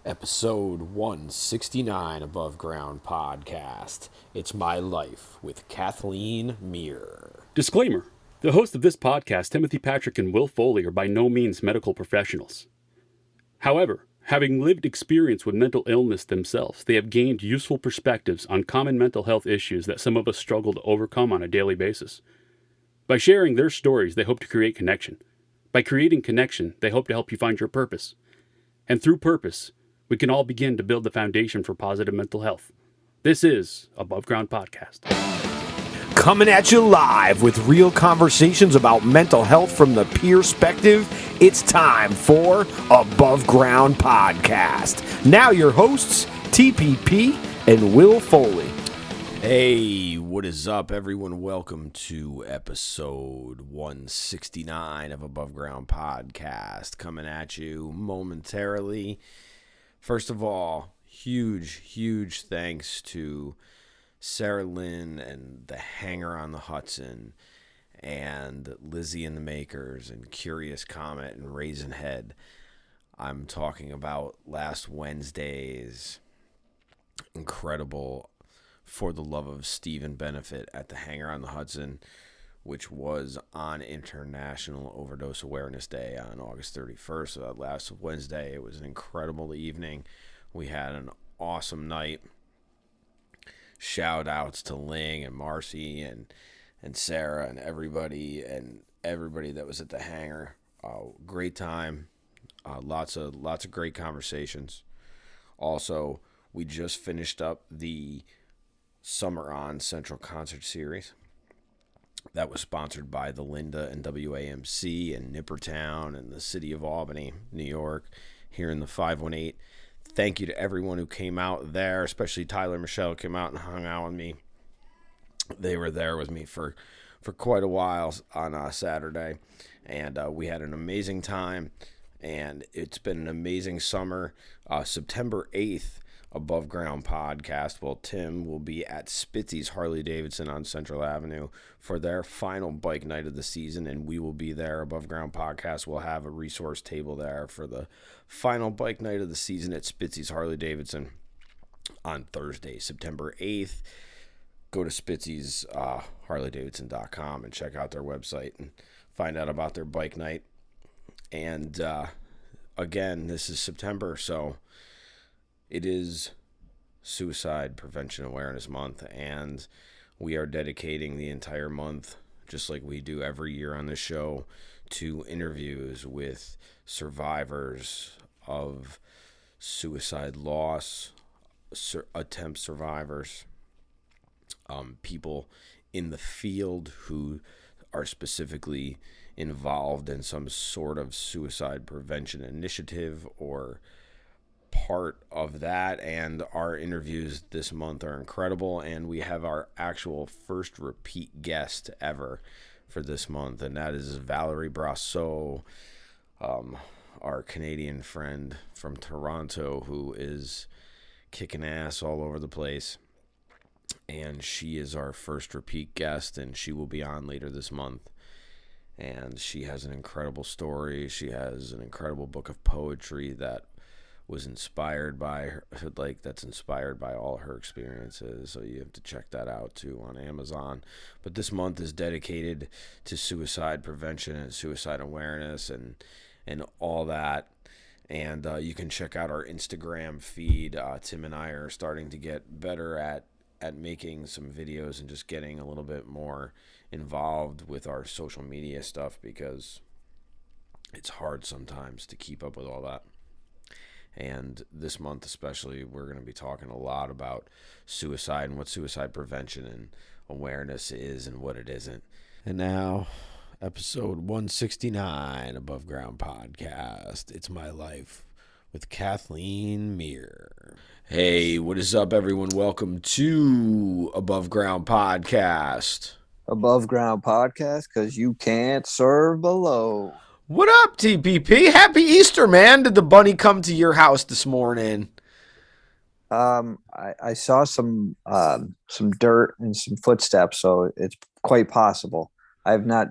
Episode 169 Above Ground Podcast. It's My Life with Kathleen Myre. Disclaimer. The hosts of this podcast, Timothy Patrick and Will Foley, are by no means medical professionals. However, having lived experience with mental illness themselves, they have gained useful perspectives on common mental health issues that some of us struggle to overcome on a daily basis. By sharing their stories, they hope to create connection. By creating connection, they hope to help you find your purpose. And through purpose, we can all begin to build the foundation for positive mental health. This is Above Ground Podcast. Coming at you live with real conversations about mental health from the perspective. It's time for Above Ground Podcast. Now your hosts, TPP and Will Foley. Hey, what is up, everyone? Welcome to episode 169 of Above Ground Podcast. Coming at you momentarily. First of all, huge thanks to Sarah Lynn and the Hanger on the Hudson and Lizzie and the Makers and Curious Comet and Raisin Head. I'm talking about last Wednesday's incredible For the Love of Stephen benefit at the Hanger on the Hudson, which was on International Overdose Awareness Day on August 31st. So that last Wednesday, it was an incredible evening. We had an awesome night. Shout outs to Ling and Marcy and Sarah and everybody that was at the Hanger. Great time. Lots of great conversations. Also, we just finished up the Summer On Central Concert Series. That was sponsored by the Linda and WAMC and Nippertown and the City of Albany, New York, here in the 518. Thank you to everyone who came out there, especially Tyler and Michelle came out and hung out with me. They were there with me for quite a while on Saturday, and we had an amazing time, and it's been an amazing summer. September 8th, Above Ground Podcast. Well, Tim will be at Spitzy's Harley Davidson on Central Avenue for their final bike night of the season, and we will be there. Above Ground Podcast will have a resource table there for the final bike night of the season at Spitzy's Harley Davidson on Thursday, September 8th. Go to Spitzy's HarleyDavidson.com and check out their website and find out about their bike night. And again, this is September, so it is Suicide Prevention Awareness Month, and we are dedicating the entire month, just like we do every year on this show, to interviews with survivors of suicide loss, attempt survivors, people in the field who are specifically involved in some sort of suicide prevention initiative or part of that. And our interviews this month are incredible, and we have our actual first repeat guest ever for this month, and that is Valerie Brasseau, our Canadian friend from Toronto, who is kicking ass all over the place. And she is our first repeat guest, and she will be on later this month. And she has an incredible story. She has an incredible book of poetry that was inspired by her, that's inspired by all her experiences. So you have to check that out too on Amazon. But this month is dedicated to suicide prevention and suicide awareness and all that. And you can check out our Instagram feed. Tim and I are starting to get better at making some videos and just getting a little bit more involved with our social media stuff, because it's hard sometimes to keep up with all that. And this month especially, we're going to be talking a lot about suicide and what suicide prevention and awareness is and what it isn't. And now, episode 169, Above Ground Podcast. It's My Life with Kathleen Myre. Hey, what is up, everyone? Welcome to Above Ground Podcast. Above Ground Podcast, because you can't serve below. What up, TPP? Happy Easter, man. Did the bunny come to your house this morning? I saw some dirt and some footsteps, so it's quite possible. I have not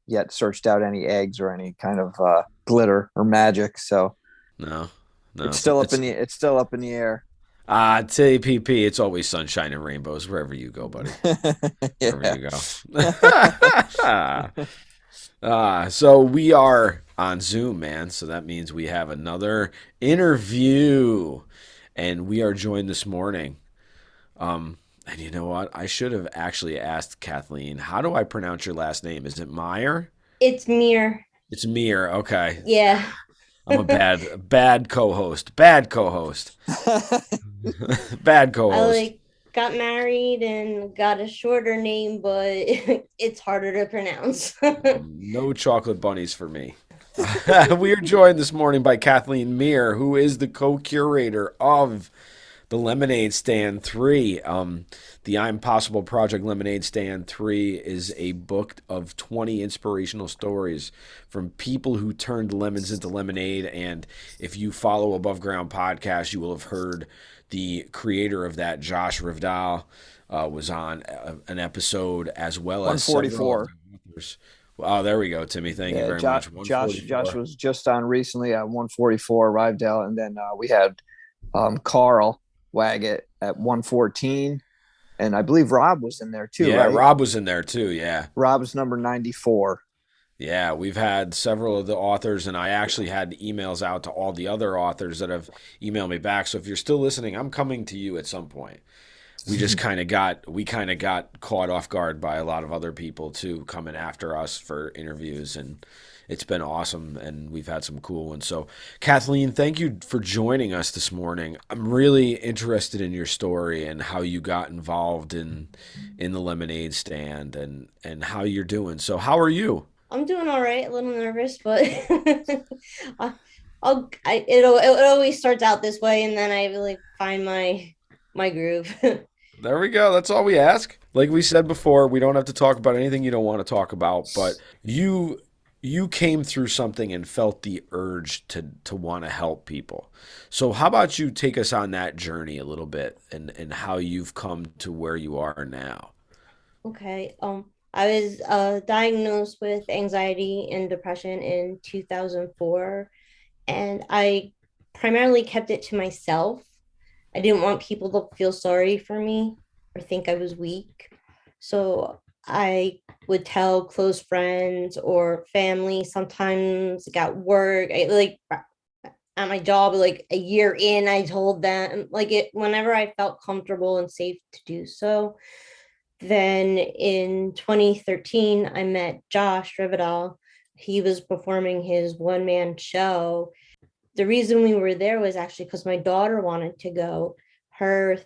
yet searched out any eggs or any kind of glitter or magic. So No, No, It's still up it's in the it's still up in the air. TPP. It's always sunshine and rainbows wherever you go, buddy. Wherever Yeah. you go. So we are on Zoom, man. So that means we have another interview, and we are joined this morning. And you know what? I should have actually asked Kathleen, how do I pronounce your last name? Is it Meyer? It's Myre. It's Mir. Okay. Yeah. I'm a bad co-host. Bad co-host. Bad I co-host. got married and got a shorter name, but it's harder to pronounce. No chocolate bunnies for me. We are joined this morning by Kathleen Myre, who is the co-curator of the Lemonade Stand 3. The I'm Possible Project Lemonade Stand 3 is a book of 20 inspirational stories from people who turned lemons into lemonade. And if you follow Above Ground Podcast, you will have heard the creator of that, Josh Rivedal, was on an episode, as well as several of 144. the authors. Oh, there we go, Timmy. Thank you Yeah, very much. Josh 144. was just on recently at 144 Rivedal, and then we had Carl Waggett at 114, and I believe Rob was in there too, Yeah, right? Rob was in there too. Yeah. Rob's number 94. Yeah, we've had several of the authors, and I actually had emails out to all the other authors that have emailed me back. So if you're still listening, I'm coming to you at some point. We kind of got caught off guard by a lot of other people too coming after us for interviews, and it's been awesome, and we've had some cool ones. So Kathleen, thank you for joining us this morning. I'm really interested in your story and how you got involved in the lemonade stand, and how you're doing. So how are you? I'm doing all right, a little nervous, but I- it always starts out this way, and then I really find my groove. There we go. That's all we ask. Like we said before, we don't have to talk about anything you don't want to talk about, but you came through something and felt the urge to want to help people. So how about you take us on that journey a little bit, and how you've come to where you are now? Okay. I was diagnosed with anxiety and depression in 2004, and I primarily kept it to myself. I didn't want people to feel sorry for me or think I was weak. So I would tell close friends or family, sometimes got work. At my job, like a year in, I told them like it whenever I felt comfortable and safe to do so. Then in 2013, I met Josh Rivedal. He was performing his one-man show. The reason we were there was actually because my daughter wanted to go. Her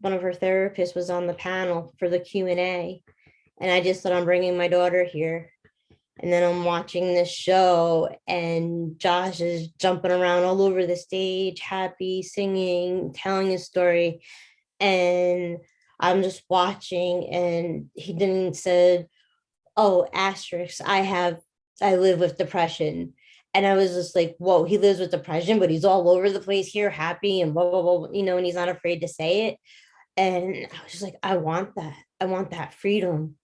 One of her therapists was on the panel for the Q&A, and I just said, I'm bringing my daughter here. And then I'm watching this show, and Josh is jumping around all over the stage, happy, singing, telling his story. And I'm just watching, and he then said, oh, asterisk, I live with depression. And I was just like, whoa, he lives with depression, but he's all over the place here, happy and blah, blah, blah, and he's not afraid to say it. And I was just like, I want that. I want that freedom.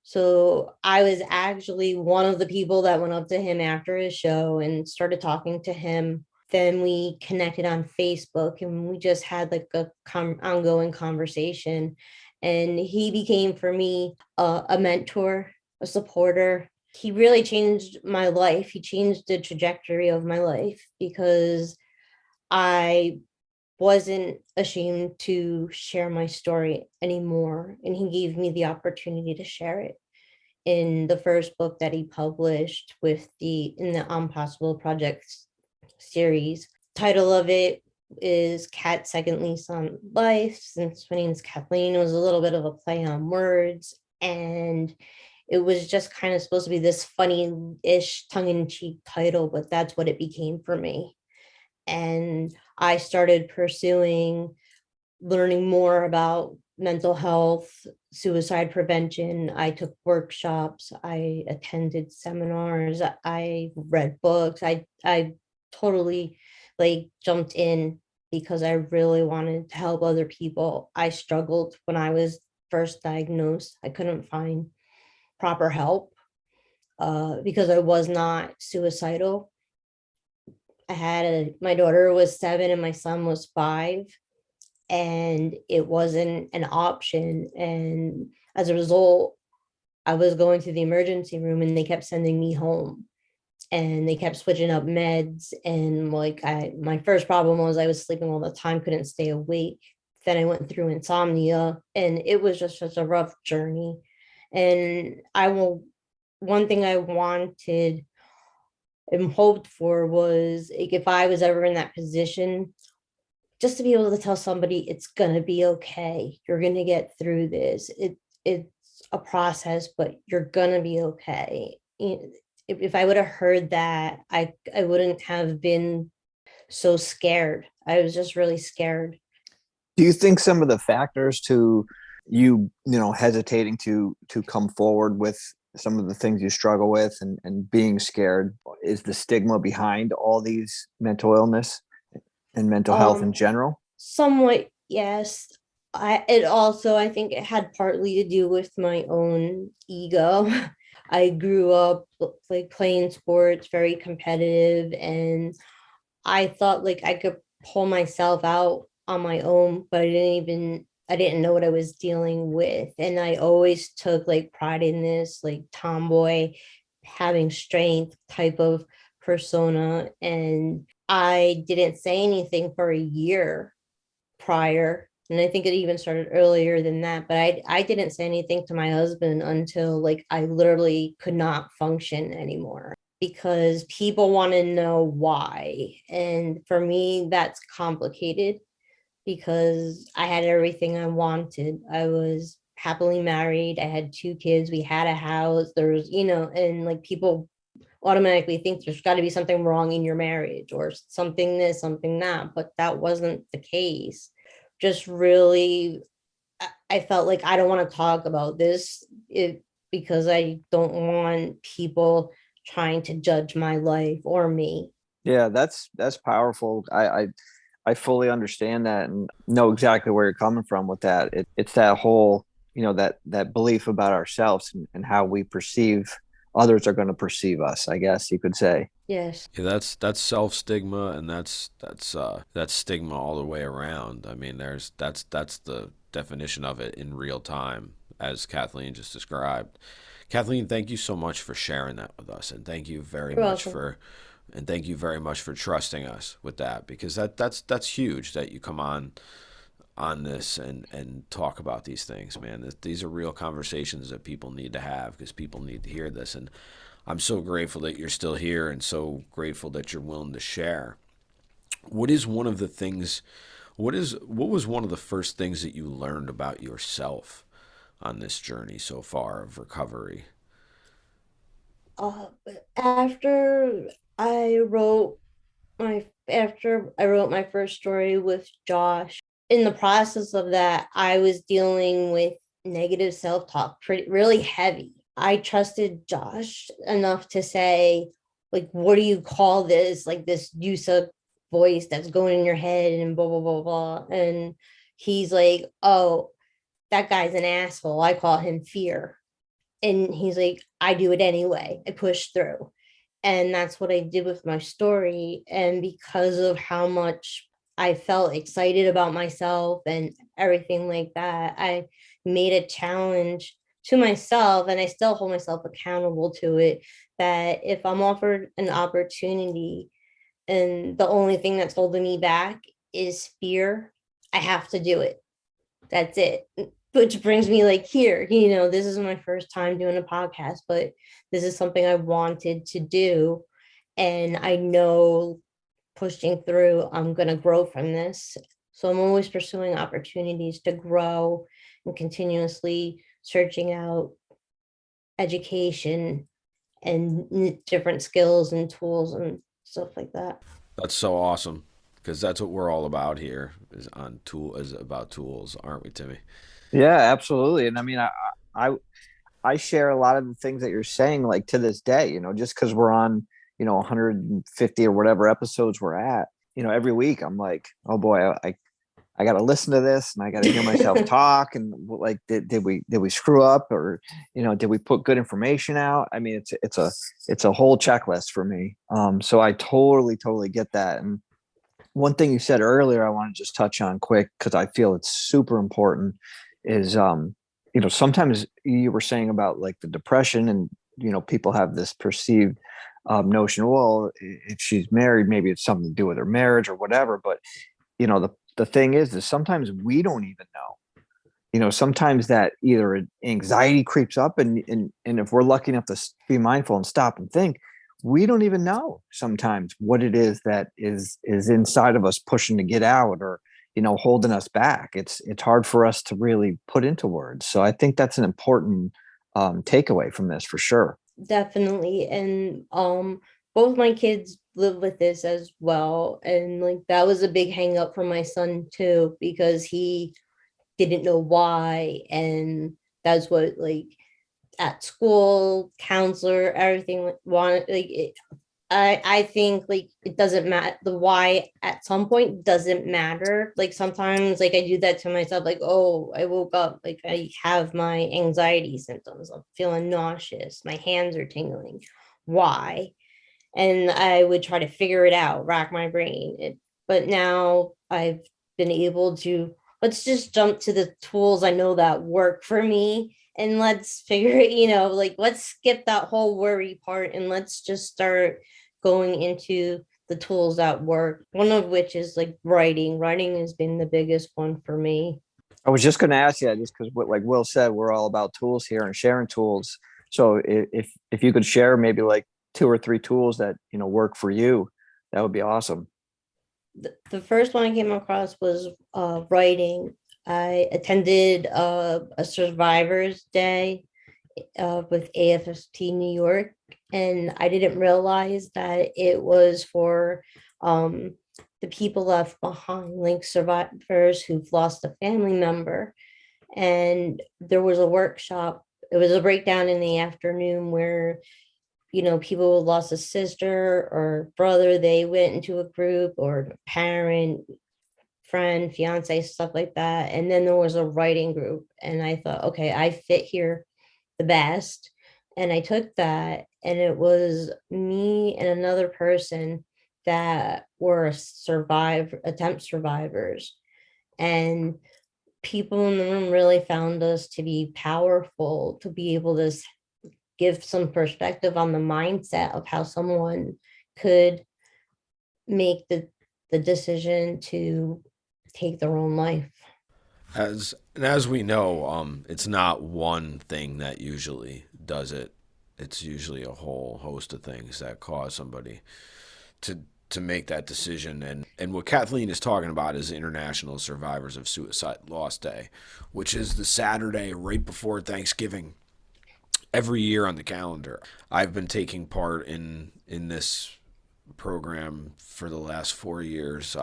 So I was actually one of the people that went up to him after his show and started talking to him. Then we connected on Facebook, and we just had like a ongoing conversation. And he became for me a mentor, a supporter. He really changed my life. He changed the trajectory of my life because I wasn't ashamed to share my story anymore. And he gave me the opportunity to share it in the first book that he published in the Impossible Project series. Title of it is Cat's Second Lease on Life. Since my name is Kathleen, it was a little bit of a play on words. And it was just kind of supposed to be this funny-ish tongue-in-cheek title, but that's what it became for me. And I started pursuing learning more about mental health, suicide prevention. I took workshops, I attended seminars, I read books. I totally like jumped in because I really wanted to help other people. I struggled when I was first diagnosed. I couldn't find proper help because I was not suicidal. My daughter was 7 and my son was 5, and it wasn't an option. And as a result, I was going to the emergency room and they kept sending me home, and they kept switching up meds. And my first problem was I was sleeping all the time, couldn't stay awake. Then I went through insomnia, and it was just such a rough journey. And one thing I wanted and hoped for was, like, if I was ever in that position, just to be able to tell somebody it's gonna be okay. You're gonna get through this. It's a process, but you're gonna be okay. If I would have heard that, I wouldn't have been so scared. I was just really scared. Do you think some of the factors to hesitating to come forward with some of the things you struggle with and being scared is the stigma behind all these mental illness and mental health in general? Somewhat, yes. I think it had partly to do with my own ego. I grew up like playing sports, very competitive, and I thought like I could pull myself out on my own, but I didn't know what I was dealing with. And I always took like pride in this, like tomboy, having strength type of persona. And I didn't say anything for a year prior. And I think it even started earlier than that. But I didn't say anything to my husband until like I literally could not function anymore, because people want to know why. And for me, that's complicated because I had everything I wanted. I was happily married. I had 2 kids. We had a house. There was, and like people automatically think there's got to be something wrong in your marriage or something this, something that. But that wasn't the case. Just really, I felt like I don't want to talk about this because I don't want people trying to judge my life or me. Yeah, that's powerful. I fully understand that and know exactly where you're coming from with that. It's that whole, that belief about ourselves and how we perceive others are going to perceive us, I guess you could say. Yes. Yeah, that's self stigma, and that's stigma all the way around. I mean, that's the definition of it in real time, as Kathleen just described. Kathleen, thank you so much for sharing that with us, and thank you very You're much welcome. for trusting us with that, because that's huge that you come on this and talk about these things, man. These are real conversations that people need to have, because people need to hear this. And I'm so grateful that you're still here, and so grateful that you're willing to share. What is one of the things what was one of the first things that you learned about yourself on this journey so far of recovery? Uh, after I wrote after I wrote my first story with Josh, in the process of that, I was dealing with negative self-talk, pretty really heavy. I trusted Josh enough to say, like, what do you call this? Like this use of voice that's going in your head and blah blah blah blah. And he's like, oh, that guy's an asshole. I call him fear. And he's like, I do it anyway. I push through. And that's what I did with my story. And because of how much I felt excited about myself and everything like that, I made a challenge to myself, and I still hold myself accountable to it, that if I'm offered an opportunity and the only thing that's holding me back is fear, I have to do it. That's it. Which brings me like here, this is my first time doing a podcast, but this is something I wanted to do. And I know pushing through, I'm going to grow from this. So I'm always pursuing opportunities to grow and continuously searching out education and different skills and tools and stuff like that. That's so awesome, because that's what we're all about here, is about tools, aren't we, Timmy? Yeah, absolutely. And I mean, I I share a lot of the things that you're saying, like to this day, just because we're on, 150 or whatever episodes we're at, every week I'm like, oh boy, I got to listen to this and I got to hear myself talk. And like, did we screw up, or, did we put good information out? I mean, it's a whole checklist for me. So I totally get that. And one thing you said earlier, I want to just touch on quick, because I feel it's super important, is, sometimes you were saying about like the depression, and, people have this perceived notion, well, if she's married, maybe it's something to do with her marriage or whatever. But, the thing is sometimes we don't even know. Sometimes that either anxiety creeps up, and if we're lucky enough to be mindful and stop and think, we don't even know sometimes what it is that is inside of us pushing to get out, or holding us back. It's hard for us to really put into words. So I think that's an important takeaway from this, for sure. Definitely. And both my kids live with this as well. And like that was a big hang up for my son too, because he didn't know why. And that's what, like, at school, counselor, everything wanted, like it, I think like it doesn't matter, the why at some point doesn't matter. Like sometimes like I do that to myself, like, oh, I woke up, like I have my anxiety symptoms, I'm feeling nauseous, my hands are tingling, why? And I would try to figure it out, rack my brain. But now I've been able to, let's just jump to the tools I know that work for me, and let's figure it, like let's skip that whole worry part and let's just start going into the tools that work. One of which is like writing. Writing has been the biggest one for me. I was just going to ask you, just because what, like Will said, we're all about tools here and sharing tools. So if you could share maybe like 2 or 3 tools that work for you, that would be awesome. The first one I came across was writing. I attended a survivors day with AFST New York, and I didn't realize that it was for the people left behind, like survivors who've lost a family member. And there was a workshop. It was a breakdown in the afternoon where people who lost a sister or brother, they went into a group, or parent, friend, fiance, stuff like that. And then there was a writing group. And I thought, okay, I fit here the best. And I took that, and it was me and another person that were attempt survivors. And people in the room really found us to be powerful, to be able to give some perspective on the mindset of how someone could make the decision to take their own life. As we know, it's not one thing that usually does it. It's usually a whole host of things that cause somebody to make that decision. And what Kathleen is talking about is International Survivors of Suicide Loss Day, which is the Saturday right before Thanksgiving every year on the calendar. I've been taking part in this program for the last 4 years.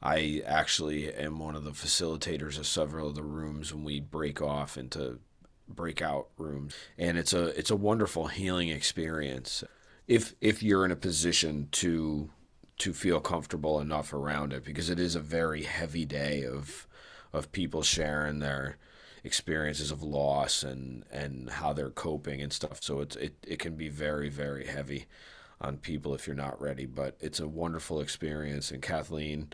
I actually am one of the facilitators of several of the rooms when we break off into breakout rooms, and it's a wonderful healing experience if you're in a position to feel comfortable enough around it, because it is a very heavy day of people sharing their experiences of loss and how they're coping and stuff. So it can be very, very heavy on people if you're not ready, but it's a wonderful experience, and Kathleen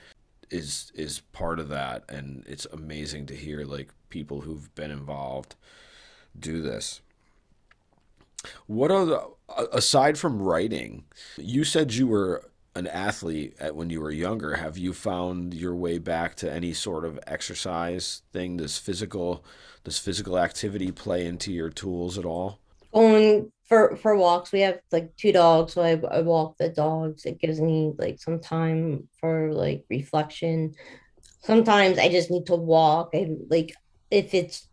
is part of that, and it's amazing to hear like people who've been involved do this. What are the, aside from writing, you said you were an athlete when you were younger. Have you found your way back to any sort of exercise thing? Does physical activity play into your tools at all? Going for walks, we have like 2 dogs, so I walk the dogs. It gives me like some time for like reflection. Sometimes I just need to walk, and like if it's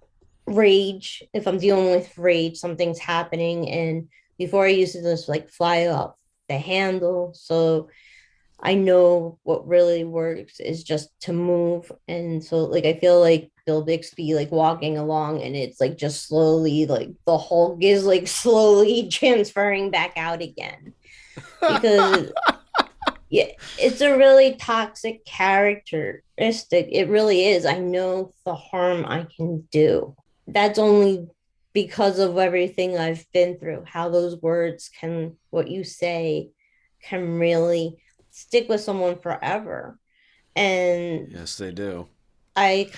rage, if I'm dealing with rage, something's happening, and before I used to just like fly off the handle. So I know what really works is just to move. And so like I feel like Bill Bixby like walking along, and it's like just slowly, like the Hulk is like slowly transferring back out again. Because Yeah, it's a really toxic characteristic. It really is. I know the harm I can do. That's only because of everything I've been through, how those words can, what you say, can really stick with someone forever. And Yes, they do. I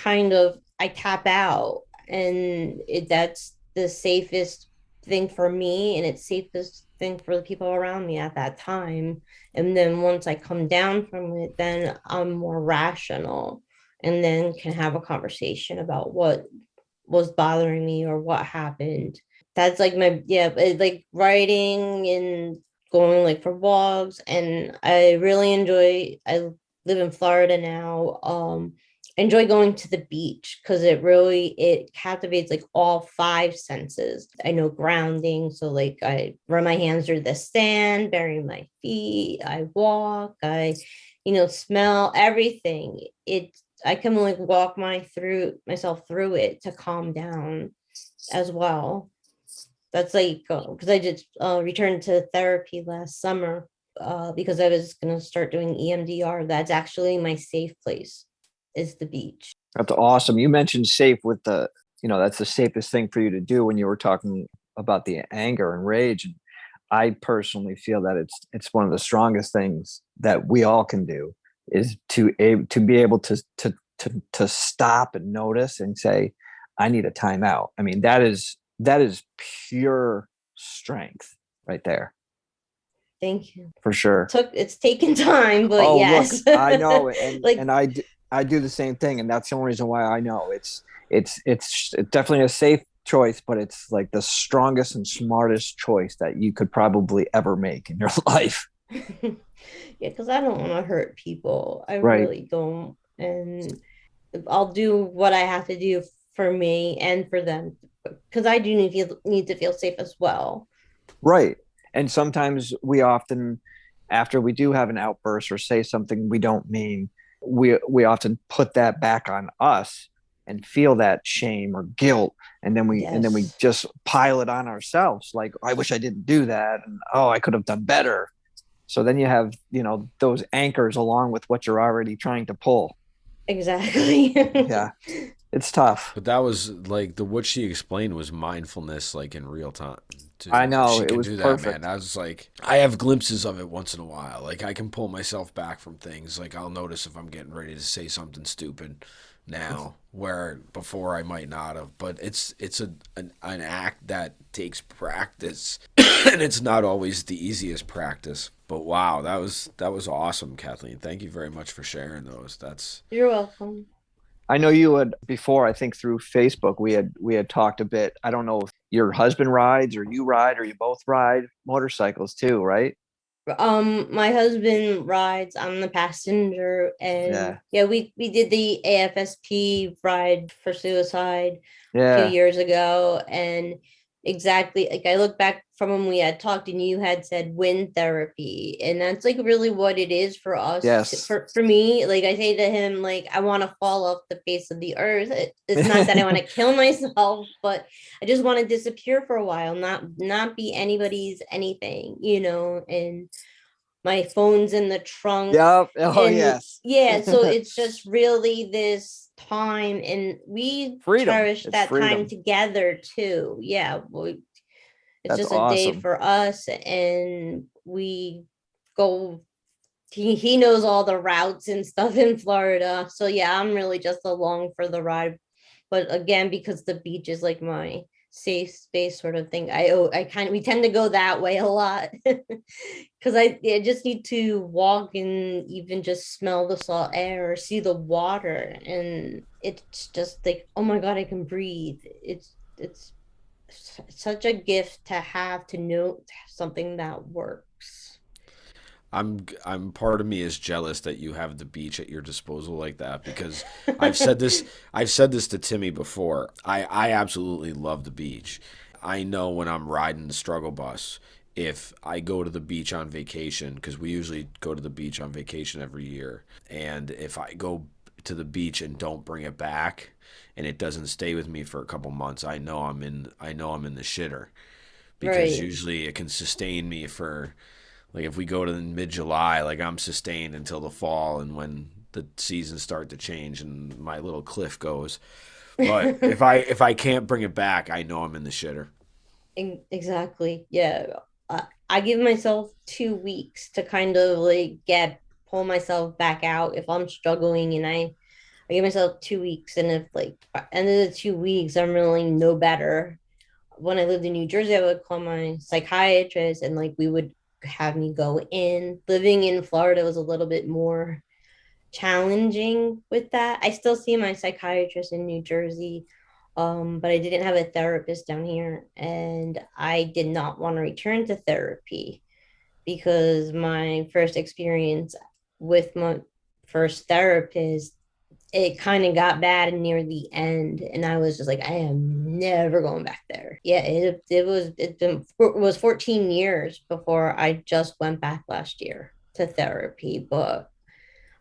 tap out, and that's the safest thing for me, and it's safest thing for the people around me at that time. And then once I come down from it, then I'm more rational, and then can have a conversation about what was bothering me or what happened. That's like my, yeah, like writing and going like for walks. And I really enjoy, I live in Florida now. I enjoy going to the beach because it captivates like all five senses. I know grounding, so like I run my hands through the sand, bury my feet, I walk, I smell everything. I can like walk myself through it to calm down as well. That's like because I just returned to therapy last summer because I was gonna start doing EMDR. That's actually my safe place, is the beach. That's awesome. You mentioned safe with the, that's the safest thing for you to do when you were talking about the anger and rage. And I personally feel that it's one of the strongest things that we all can do is to be able to stop and notice and say, I need a timeout. I mean, that is pure strength right there, Thank you. for sure. It's taken time, but Oh, look, yes. I know, and Like, and I do the same thing, and that's the only reason why I know it's definitely a safe choice, but it's like the strongest and smartest choice that you could probably ever make in your life. yeah, because I don't want to hurt people. I Right, really don't. And I'll do what I have to do for me and for them because I do need to feel safe as well. right. And sometimes we often, after we do have an outburst or say something we don't mean, we often put that back on us and feel that shame or guilt, and then we Yes, just pile it on ourselves, like, I wish I didn't do that, and oh, I could have done better. So then you have, those anchors along with what you're already trying to pull. exactly. Yeah, it's tough. But that was like what she explained was mindfulness, like in real time I too. know, She it can was do that, man. perfect. I was like, I have glimpses of it once in a while. Like I can pull myself back from things. Like I'll notice if I'm getting ready to say something stupid now, where before I might not have. But it's an act that takes practice, and it's not always the easiest practice. But wow, that was awesome, Kathleen. Thank you very much for sharing those. That's You're welcome. I know you had before, I think through Facebook, we had talked a bit. I don't know if your husband rides or you ride or you both ride motorcycles too, right? My husband rides. I'm the passenger, and Yeah. yeah, we did the AFSP ride for suicide a few Yeah. years ago, and exactly like I look back from when we had talked, and you had said wind therapy, and that's like really what it is for us. Yes. For me, like I say to him, like I want to fall off the face of the earth. It's not that I want to kill myself, but I just want to disappear for a while, not be anybody's anything, and my phone's in the trunk. Yep. Oh, And yes. yeah, so it's just really this time, and we Freedom. cherish It's that time freedom. together too. Yeah, it's That's just a day awesome. for us, and we go. He knows all the routes and stuff in Florida, so yeah, I'm really just along for the ride. But again, because the beach is like my safe space sort of thing, I kind of we tend to go that way a lot because I just need to walk and even just smell the salt air or see the water, and it's just like, oh my god, I can breathe. It's such a gift to have, to know something that works. I'm part of me is jealous that you have the beach at your disposal like that because I've said this I've said this to Timmy before. I absolutely love the beach. I know when I'm riding the struggle bus, if I go to the beach on vacation, because we usually go to the beach on vacation every year, and if I go to the beach and don't bring it back and it doesn't stay with me for a couple months, I know I'm in the shitter because Right. usually it can sustain me for like if we go to mid-July, like I'm sustained until the fall, and when the seasons start to change and my little cliff goes. But if I can't bring it back, I know I'm in the shitter. Exactly. Yeah. I give myself 2 weeks to kind of like pull myself back out if I'm struggling, and I give myself 2 weeks, and if like by the end of the 2 weeks I'm really no better. When I lived in New Jersey, I would call my psychiatrist, and like we would have me go in. Living in Florida was a little bit more challenging with that. I still see my psychiatrist in New Jersey, but I didn't have a therapist down here, and I did not want to return to therapy because my first experience with my first therapist, it kind of got bad near the end, and I was just like, I am never going back there. Yeah, it was 14 years before I just went back last year to therapy, but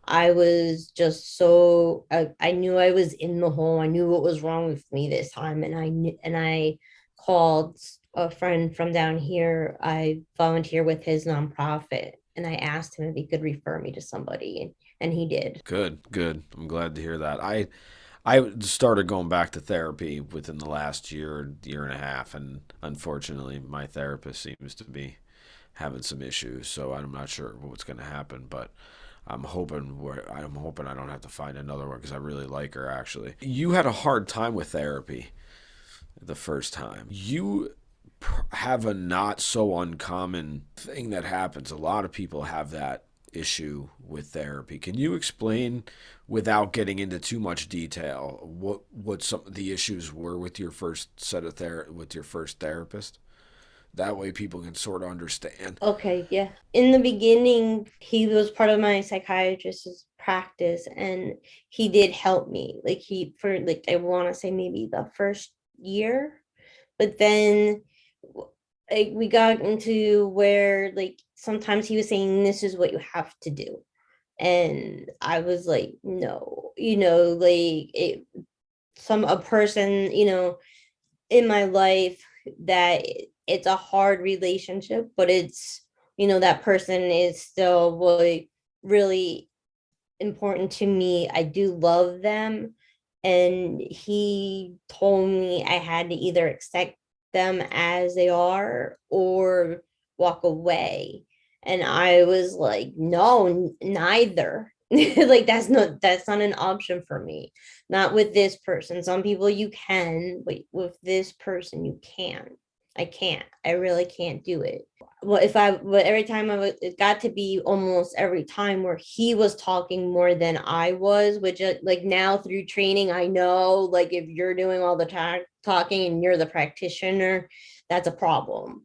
I was just so I knew I was in the hole. I knew what was wrong with me this time, and I called a friend from down here. I volunteer with his nonprofit, and I asked him if he could refer me to somebody, and he did. Good, good. I'm glad to hear that. I started going back to therapy within the last year and a half, and unfortunately, my therapist seems to be having some issues. So I'm not sure what's going to happen, but I'm hoping I don't have to find another one because I really like her. Actually, you had a hard time with therapy the first time. You have a not so uncommon thing that happens. A lot of people have that issue with therapy. Can you explain, without getting into too much detail, what some of the issues were with your with your first therapist? That way people can sort of understand. Okay, yeah. In the beginning, he was part of my psychiatrist's practice, and he did help me. Like he for like I want to say maybe the first year, but then like we got into where like sometimes he was saying this is what you have to do, and I was like no, like a person, in my life that it's a hard relationship, but it's, that person is still really important to me. I do love them. And he told me I had to either accept them as they are or walk away. And I was like, no, neither. Like that's not an option for me. Not with this person. Some people you can, but with this person you can't. I can't. I really can't do it. But every time it got to be almost every time where he was talking more than I was, which like now through training, I know like if you're doing all the talking and you're the practitioner, that's a problem.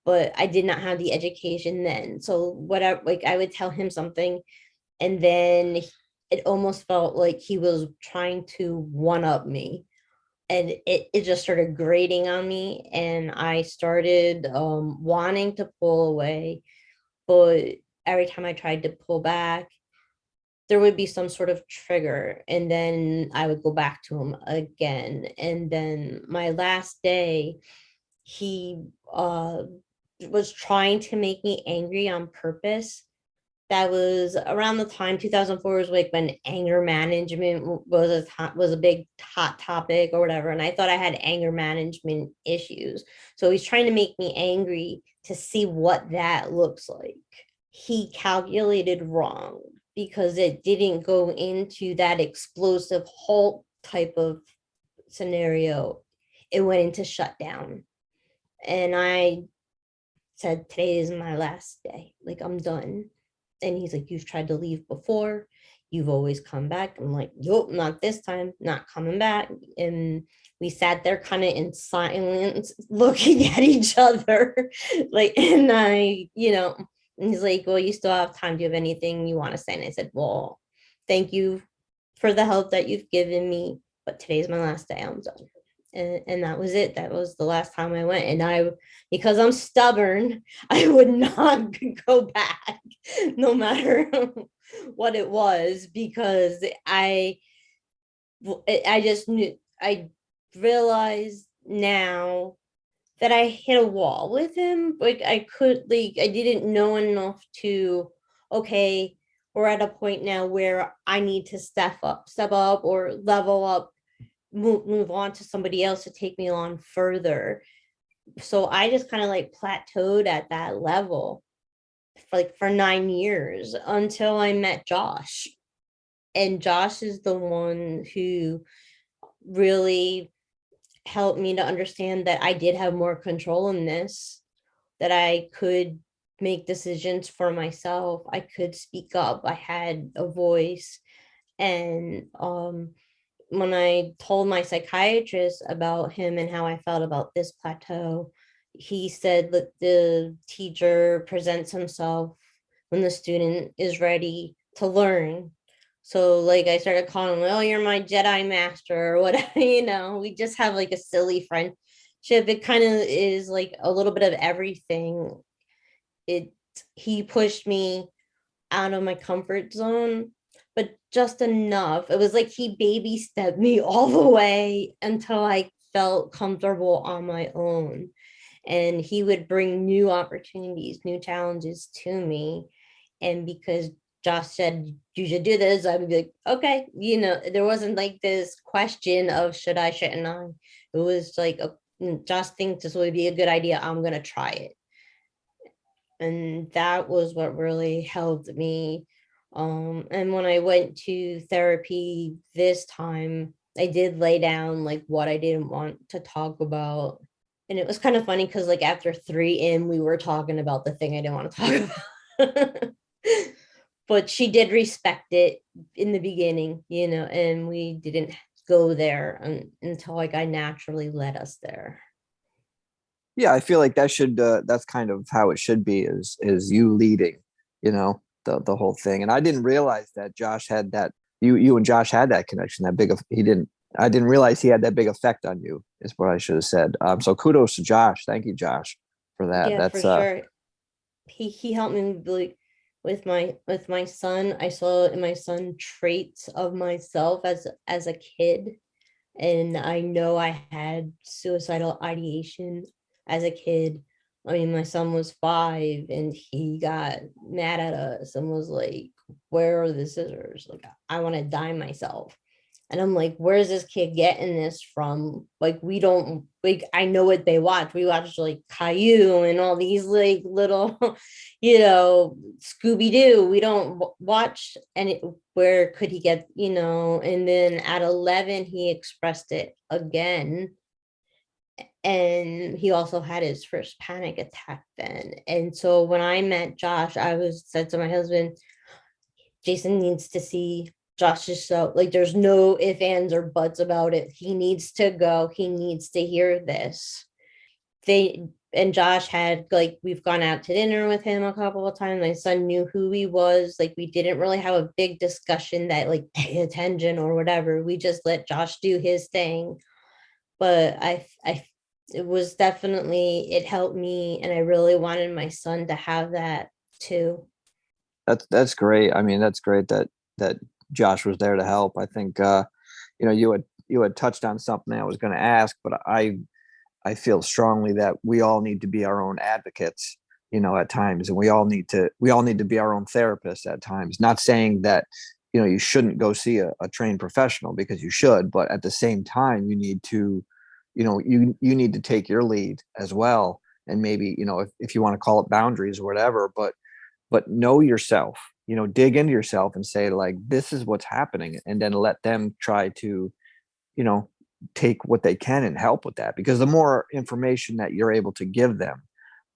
But I did not have the education then. So I would tell him something, and then it almost felt like he was trying to one up me, and it just started grating on me, and I started wanting to pull away, but every time I tried to pull back there would be some sort of trigger, and then I would go back to him again. And then my last day he was trying to make me angry on purpose. That was around the time 2004 was like when anger management was a big hot topic or whatever, and I thought I had anger management issues. So he's trying to make me angry to see what that looks like. He calculated wrong because it didn't go into that explosive halt type of scenario. It went into shutdown, and I said, today is my last day, like I'm done. And he's like, you've tried to leave before, you've always come back. I'm like, nope, not this time, not coming back. And we sat there kind of in silence looking at each other. Like, and and he's like, well, you still have time, do you have anything you want to say? And I said, well, thank you for the help that you've given me, but today's my last day, I'm done. And that was it. That was the last time I went. And because I'm stubborn, I would not go back no matter what it was, because I just knew, I realized now that I hit a wall with him. Like I didn't know enough to, okay, we're at a point now where I need to step up or level up, move on to somebody else to take me on further. So I just kind of like plateaued at that level for 9 years until I met Josh. And Josh is the one who really helped me to understand that I did have more control in this, that I could make decisions for myself. I could speak up. I had a voice. And when I told my psychiatrist about him and how I felt about this plateau, he said that the teacher presents himself when the student is ready to learn. So like I started calling him, oh, you're my Jedi master or whatever, we just have like a silly friendship. It kind of is like a little bit of everything. It He pushed me out of my comfort zone, but just enough. It was like he baby stepped me all the way until I felt comfortable on my own. And he would bring new opportunities, new challenges to me. And because Josh said, you should do this, I would be like, okay. There wasn't like this question of should I, shouldn't I? It was like, Josh thinks this would be a good idea. I'm going to try it. And that was what really helped me. And when I went to therapy this time, I did lay down like what I didn't want to talk about. And it was kind of funny because like after 3 in, we were talking about the thing I didn't want to talk about. But she did respect it in the beginning, and we didn't go there until like I naturally led us there. Yeah, I feel like that's kind of how it should be, is you leading, the whole thing. And I didn't realize that Josh had that, you and Josh had that connection, that big of he didn't I didn't realize he had that big effect on you, is what I should have said. So kudos to Josh. Thank you, Josh, for that. Yeah, for That's sure. He helped me like with my son. I saw in my son traits of myself as a kid, and I know I had suicidal ideation as a kid. I mean, my son was 5 and he got mad at us and was like, where are the scissors? Like, I want to die myself. And I'm like, where's this kid getting this from? Like, we don't, like, I know what they watch. We watch like Caillou and all these like little, Scooby Doo. We don't watch any, where could he get, and then at 11, he expressed it again. And he also had his first panic attack then. And so when I met Josh, said to my husband, Jason needs to see Josh is so like there's no ifs, ands, or buts about it. He needs to go. He needs to hear this. They and Josh had like we've gone out to dinner with him a couple of times. My son knew who he was. Like we didn't really have a big discussion that like pay attention or whatever. We just let Josh do his thing. But I it was definitely it helped me, and I really wanted my son to have that too. that's great. I mean, that's great that Josh was there to help. I think you had touched on something I was going to ask, but I feel strongly that we all need to be our own advocates, at times, and we all need to be our own therapists at times. Not saying that you shouldn't go see a trained professional, because you should, but at the same time you need to you need to take your lead as well. And maybe if you want to call it boundaries or whatever, but know yourself, dig into yourself and say, like, this is what's happening, and then let them try to you know take what they can and help with that. Because the more information that you're able to give them,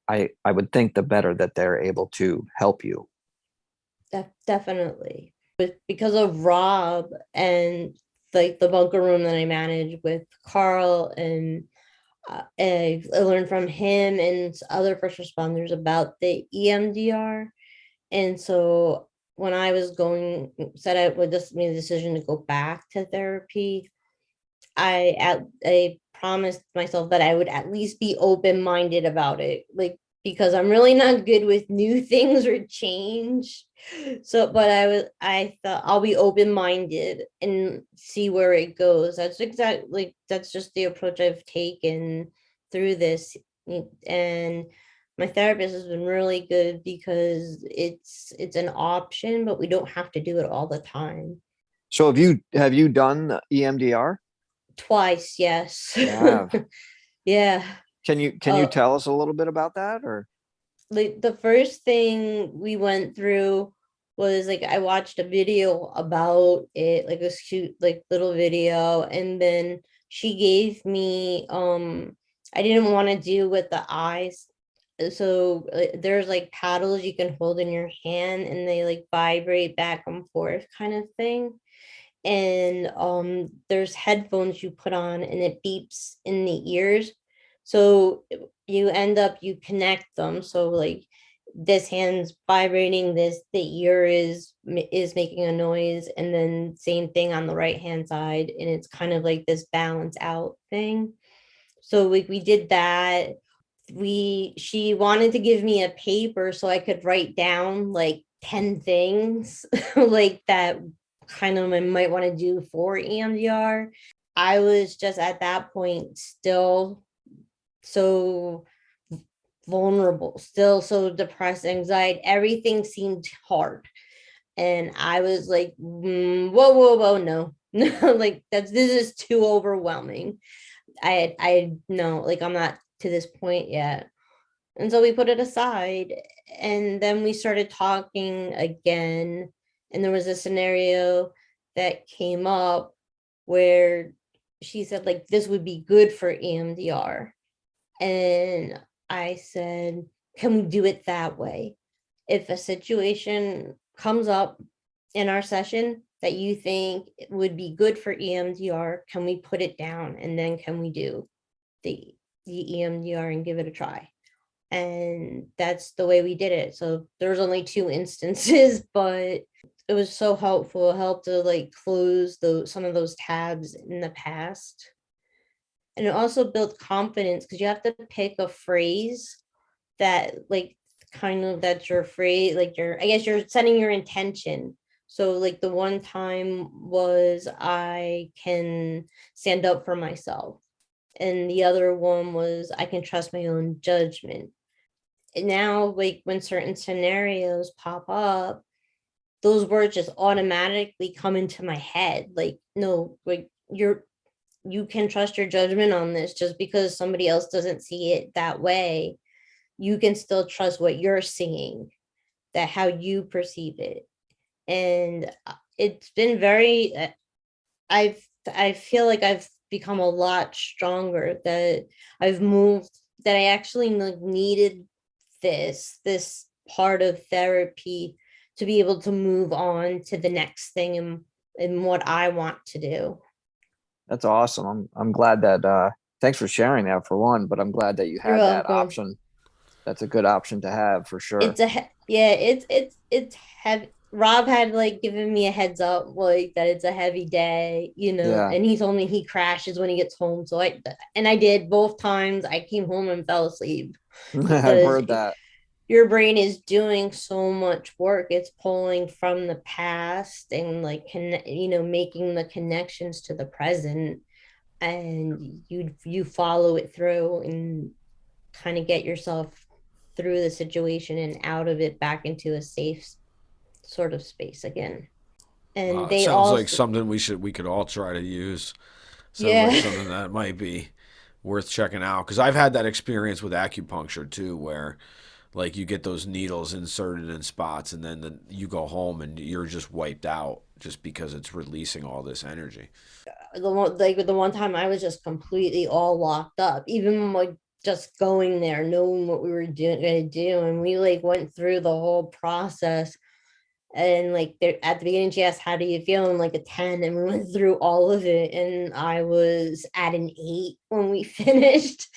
I would think the better that they're able to help you. Definitely. Because of Rob and like the bunker room that I manage with Carl, and I learned from him and other first responders about the EMDR. And so when I was said I would just made a decision to go back to therapy, I promised myself that I would at least be open-minded about it, like because I'm really not good with new things or change. So, but I thought I'll be open-minded and see where it goes. That's just the approach I've taken through this. And my therapist has been really good because it's an option, but we don't have to do it all the time. So have you done EMDR? Twice, yes. You have. Yeah. Can you Uh, tell us a little bit about that, or? like the first thing we went through was like I watched a video about it, like a cute like little video, and then she gave me I didn't want to do with the eyes. So there's like paddles you can hold in your hand and they like vibrate back and forth kind of thing. And there's headphones you put on and it beeps in the ears, so you connect them, so like this hand's vibrating, the ear is making a noise, and then same thing on the right hand side, and it's kind of like this balance out thing. So we did that. She wanted to give me a paper so I could write down like 10 things like that kind of I might want to do for EMDR. I was just at that point still so vulnerable, still so depressed, anxiety, everything seemed hard. And I was like, whoa, no, no, like this is too overwhelming. I no, like I'm not to this point yet. And so we put it aside. And then we started talking again. And there was a scenario that came up where she said, like, this would be good for EMDR. And I said, can we do it that way? If a situation comes up in our session that you think would be good for EMDR, can we put it down? And then can we do the EMDR and give it a try? And that's the way we did it. So there was only 2 instances, but it was so helpful. It helped to like close some of those tabs in the past. And it also built confidence because you have to pick a phrase that like kind of that's your phrase, like I guess you're setting your intention. So like the one time was I can stand up for myself. And the other one was I can trust my own judgment. And now like when certain scenarios pop up, those words just automatically come into my head. Like, no, like you can trust your judgment on this. Just because somebody else doesn't see it that way, you can still trust what you're seeing, that how you perceive it. And it's been very I feel like I've become a lot stronger, that I've moved, that I actually needed this part of therapy to be able to move on to the next thing and what I want to do. That's awesome. I'm glad that thanks for sharing that for one, but I'm glad that you You're had that welcome. option. That's a good option to have for sure. Yeah, it's heavy. Rob had like given me a heads up like that it's a heavy day, Yeah. and he told me he crashes when he gets home. So I did both times. I came home and fell asleep I've because heard that. your brain is doing so much work. It's pulling from the past and like making the connections to the present, and you follow it through and kind of get yourself through the situation and out of it back into a safe sort of space again. And It they sounds like also, something we could all try to use. Sounds like yeah. something that might be worth checking out because I've had that experience with acupuncture too, where like you get those needles inserted in spots and then you go home and you're just wiped out just because it's releasing all this energy. The one time I was just completely all locked up, even like just going there, knowing what we were doing going to do, and we like went through the whole process. And like there at the beginning she asked how do you feel, and like a 10, and we went through all of it and I was at an 8 when we finished.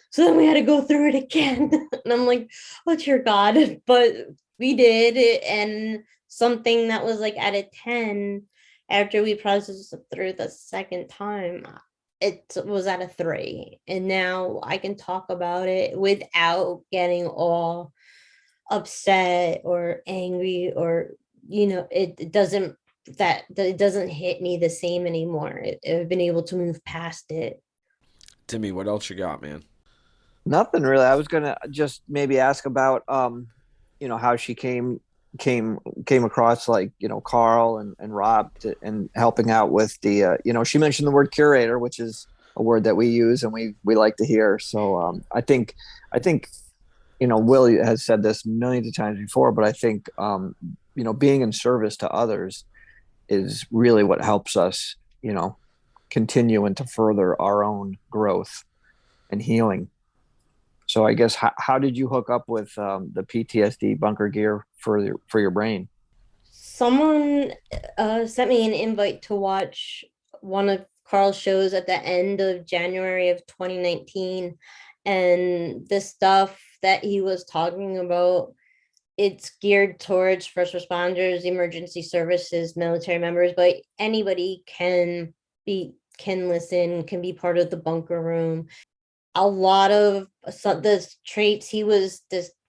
So then we had to go through it again. And I'm like, oh dear God. But we did it, and something that was like at a 10, after we processed it through the second time, it was at a 3. And now I can talk about it without getting all upset or angry, or it doesn't, that it doesn't hit me the same anymore. I've been able to move past it. Timmy, what else you got, man? Nothing really. I was gonna just maybe ask about how she came across, like, Carl and Rob and helping out with the she mentioned the word curator, which is a word that we use and we like to hear. So I think Will has said this millions of times before, but I think being in service to others is really what helps us continue and to further our own growth and healing. So I guess how did you hook up with the PTSD bunker gear for your brain? Someone sent me an invite to watch one of Carl's shows at the end of January of 2019. And the stuff that he was talking about, it's geared towards first responders, emergency services, military members, but anybody can listen, can be part of the bunker room. A lot of the traits he was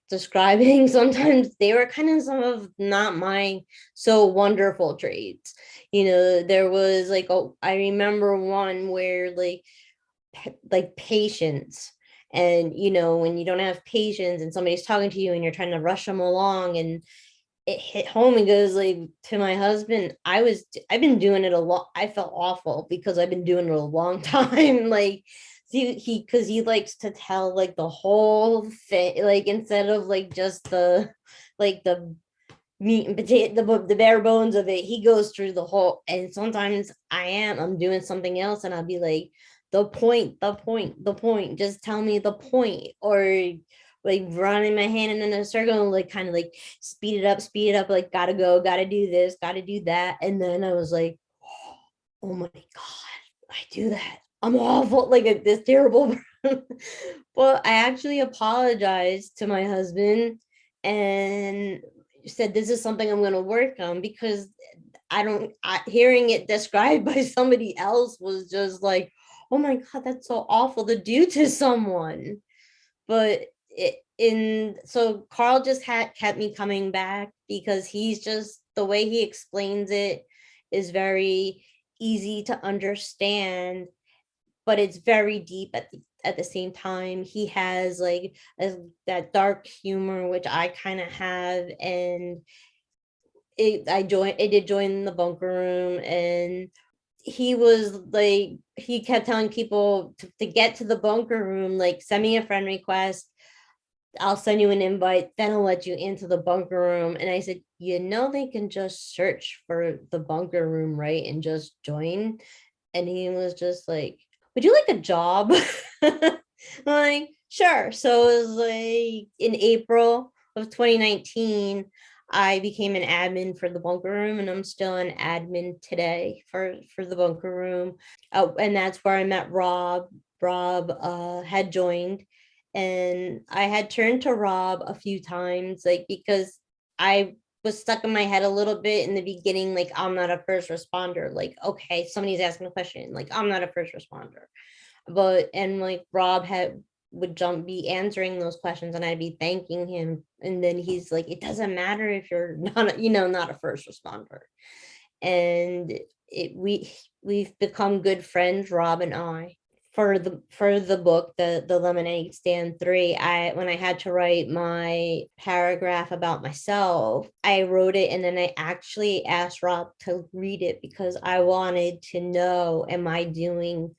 describing, sometimes they were kind of some of not my so wonderful traits. There was like, I remember one where like patience, and when you don't have patience and somebody's talking to you and you're trying to rush them along, and it hit home and goes like to my husband. I've been doing it a lot. I felt awful because I've been doing it a long time. Like, he because he likes to tell like the whole thing, like instead of like just the meat and potato, the bare bones of it. He goes through the whole, and sometimes I'm doing something else and I'll be like, the point, just tell me the point. Or like running my hand in a circle and like kind of like speed it up, like gotta go, gotta do this, gotta do that. And then I was like, oh my god, I do that, I'm awful, like this terrible. Well, I actually apologized to my husband and said this is something I'm going to work on, because hearing it described by somebody else was just like, oh my god, that's so awful to do to someone. But so Carl just had kept me coming back, because he's just, the way he explains it is very easy to understand, but it's very deep at the same time. He has like that dark humor, which I kind of have. And it did join the bunker room, and he was like, he kept telling people to get to the bunker room, like, send me a friend request, I'll send you an invite, then I'll let you into the bunker room. And I said, they can just search for the bunker room, right? And just join. And he was just like, would you like a job? I'm like, sure. So it was like in April of 2019, I became an admin for the bunker room, and I'm still an admin today for the bunker room. And that's where I met Rob. Rob had joined, and I had turned to Rob a few times, like, because I was stuck in my head a little bit in the beginning, like, I'm not a first responder. Like, okay, somebody's asking a question, like, I'm not a first responder. But and like Rob would be answering those questions, and I'd be thanking him. And then he's like, it doesn't matter if you're not a first responder. And we've become good friends, Rob and I. For the book, the Lemonade Stand 3, when I had to write my paragraph about myself, I wrote it, and then I actually asked Rob to read it, because I wanted to know, am I doing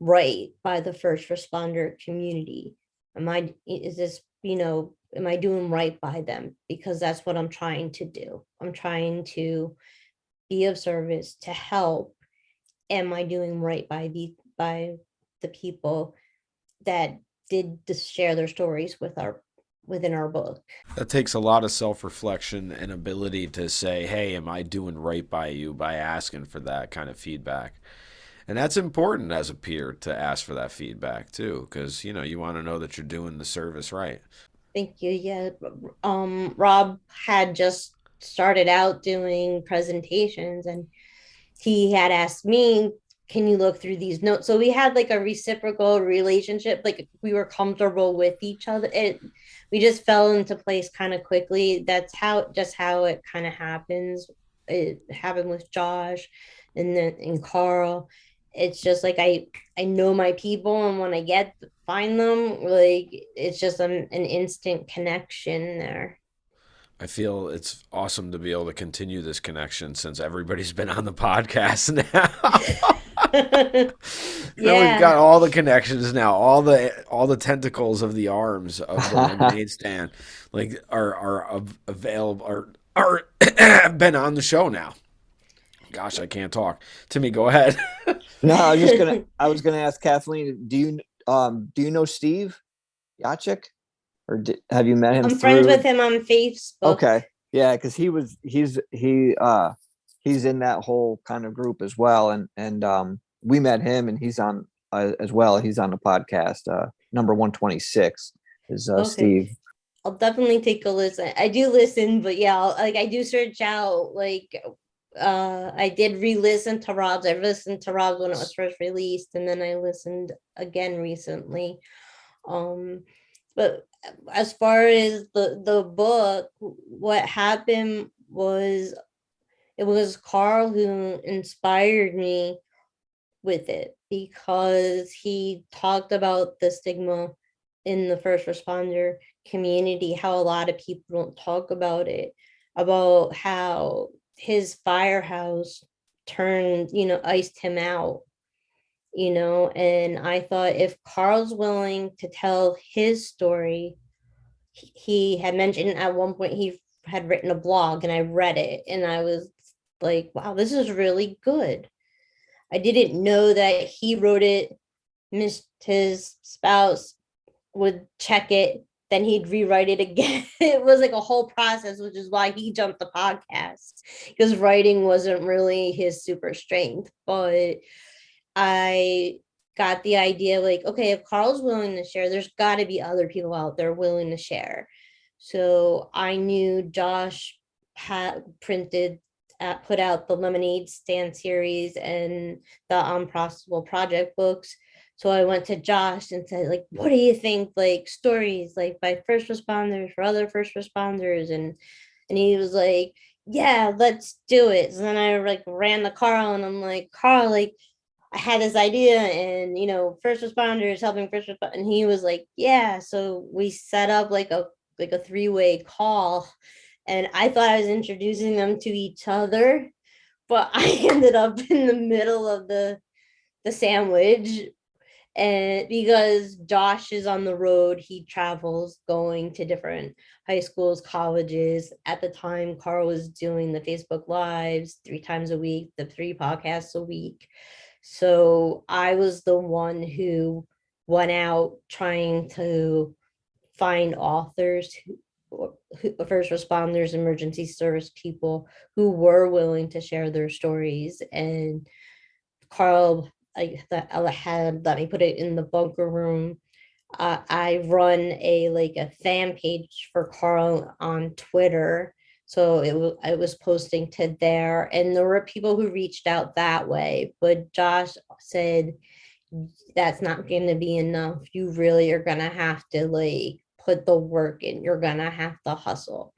right by the first responder community? Am I doing right by them? Because that's what I'm trying to do. I'm trying to be of service, to help. Am I doing right by the people that did share their stories within our book? That takes a lot of self-reflection and ability to say, hey, am I doing right by you, by asking for that kind of feedback. And that's important as a peer, to ask for that feedback too, because you want to know that you're doing the service right. Thank you. Yeah. Rob had just started out doing presentations, and he had asked me, can you look through these notes? So we had like a reciprocal relationship, like we were comfortable with each other. We just fell into place kind of quickly. That's how it kind of happens. It happened with Josh, and then in Carl. it's just like I know my people, and when I find them, like it's just an instant connection there. I feel it's awesome to be able to continue this connection since everybody's been on the podcast now. Now we've Yeah. got all the connections now, all the tentacles of the arms of the lemonade stand, like are available are have been on the show now. Gosh, I can't talk. Timmy, go ahead. No, I was gonna ask Kathleen, do you know Steve Yachik, or have you met him I'm friends with through? him on Facebook. Okay, yeah, because he's in that whole kind of group as well, and we met him, and he's on as well. He's on the podcast. Number 126 is Okay. Steve. I'll definitely take a listen. I do listen, but yeah, I do search out like I did re-listen to Rob's. I listened to Rob's when it was first released, and then I listened again recently. Um, but as far as the book, what happened was it was Carl who inspired me with it because he talked about the stigma in the first responder community, how a lot of people don't talk about it, about how his firehouse turned, iced him out, and I thought if Carl's willing to tell his story, he had mentioned at one point he had written a blog and I read it and I was like, wow, this is really good. I didn't know that he wrote it, missed his spouse would check it, then he'd rewrite it again. It was like a whole process, which is why he jumped the podcast because writing wasn't really his super strength. But I got the idea like, okay, if Carl's willing to share, there's got to be other people out there willing to share. So I knew Josh had put out the Lemonade Stand series and the Unprocessable Project books. So I went to Josh and said, like, what do you think, like stories like by first responders for other first responders? And he was like, yeah, let's do it. So then I like ran to Carl and I'm like, Carl, like I had this idea and first responders helping first responders. And he was like, yeah. So we set up like a three-way call and I thought I was introducing them to each other, but I ended up in the middle of the sandwich. And because Josh is on the road, he travels going to different high schools, colleges. At the time, Carl was doing the Facebook Lives 3 times a week, the 3 podcasts a week. So I was the one who went out trying to find authors who first responders, emergency service people who were willing to share their stories. And Carl had let me put it in the bunker room. I run a fan page for Carl on Twitter, so I was posting to there, and there were people who reached out that way. But Josh said that's not going to be enough. You really are going to have to like put the work in. You're going to have to hustle.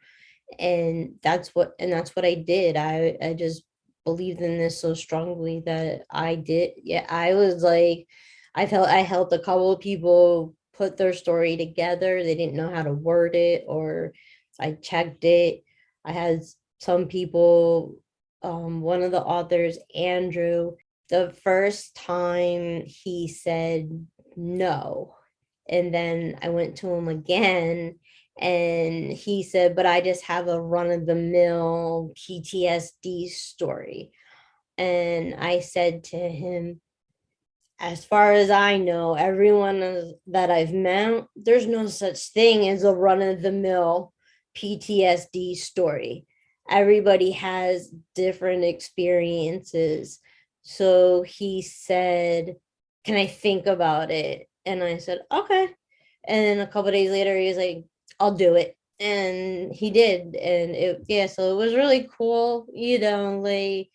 And that's what I did. I just believed in this so strongly that I did. Yeah, I was like, I helped a couple of people put their story together. They didn't know how to word it, or I checked it. I had some people, one of the authors, Andrew, the first time he said no. And then I went to him again and he said, but I just have a run of the mill PTSD story. And I said to him, as far as I know, everyone that I've met, there's no such thing as a run of the mill PTSD story. Everybody has different experiences. So he said, can I think about it? And I said, okay. And then a couple days later, he was like, I'll do it. And he did. And yeah, so it was really cool, like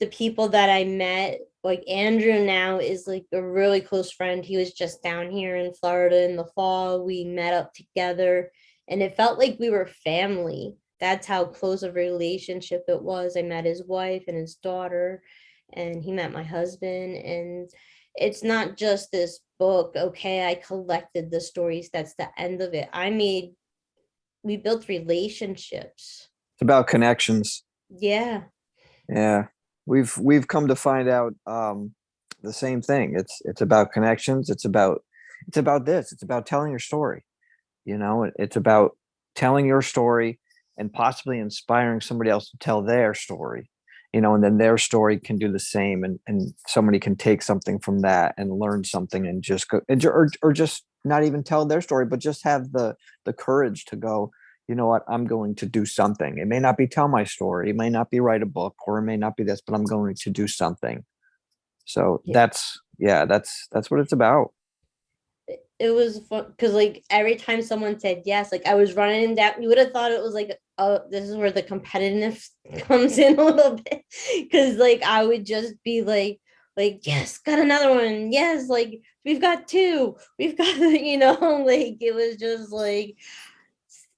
the people that I met, like Andrew now is like a really close friend. He was just down here in Florida in the fall. We met up together and it felt like we were family. That's how close a relationship it was. I met his wife and his daughter. and he met my husband. And it's not just this book. Okay, I collected the stories. That's the end of it. We built relationships. It's about connections. Yeah. Yeah, we've come to find out the same thing. It's about connections. It's about this. It's about telling your story. It's about telling your story and possibly inspiring somebody else to tell their story. And then their story can do the same, and somebody can take something from that and learn something and just go, or just not even tell their story, but just have the courage to go, you know what, I'm going to do something. It may not be tell my story, it may not be write a book, or it may not be this, but I'm going to do something. So Yeah. that's what it's about. It was fun because like every time someone said yes, like I was running down, you would have thought it was like, oh, this is where the competitiveness comes in a little bit. Cause like I would just be yes, got another one. Yes, like we've got two. We've got, like it was just like,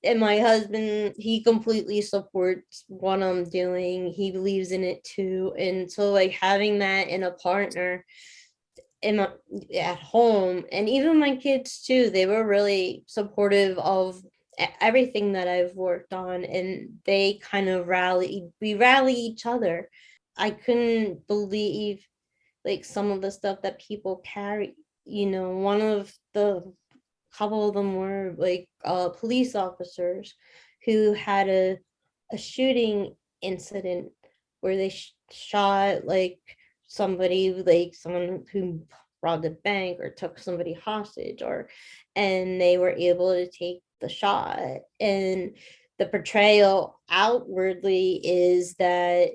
and my husband, he completely supports what I'm doing. He believes in it too. And so like having that in a partner in my, at home, and even my kids too, they were really supportive of everything that I've worked on, and they kind of we rally each other. I couldn't believe like some of the stuff that people carry. One of the couple of them were like police officers who had a shooting incident where they shot like somebody, like someone who robbed a bank or took somebody hostage, or and they were able to take the shot. And the portrayal outwardly is that,